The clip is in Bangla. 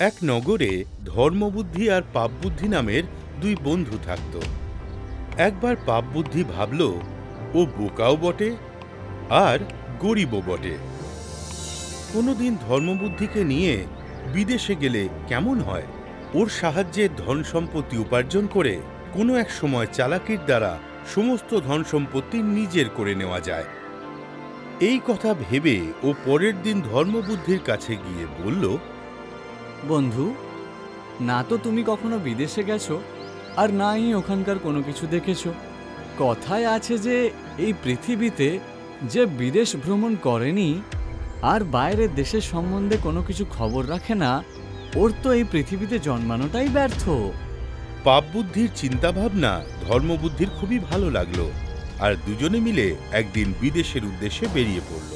এক নগরে ধর্মবুদ্ধি আর পাপবুদ্ধি নামের দুই বন্ধু থাকত। একবার পাপবুদ্ধি ভাবল ও বোকাও বটে আর গরিবও বটে। কোনোদিন ধর্মবুদ্ধিকে নিয়ে বিদেশে গেলে কেমন হয়, ওর সাহায্যে ধন সম্পত্তি উপার্জন করে কোনো এক সময় চালাকির দ্বারা সমস্ত ধন সম্পত্তি নিজের করে নেওয়া যায়। এই কথা ভেবে ও পরের দিন ধর্মবুদ্ধির কাছে গিয়ে বলল, বন্ধু, না তো তুমি কখনো বিদেশে গেছো আর নাই ওখানকার কোনো কিছু দেখেছো। কথায় আছে যে এই পৃথিবীতে যে বিদেশ ভ্রমণ করেনি আর বাইরের দেশের সম্বন্ধে কোনো কিছু খবর রাখে না, ওর তো এই পৃথিবীতে জন্মানোটাই ব্যর্থ। পাপবুদ্ধির চিন্তাভাবনা ধর্মবুদ্ধির খুবই ভালো লাগলো আর দুজনে মিলে একদিন বিদেশের উদ্দেশ্যে বেরিয়ে পড়ল।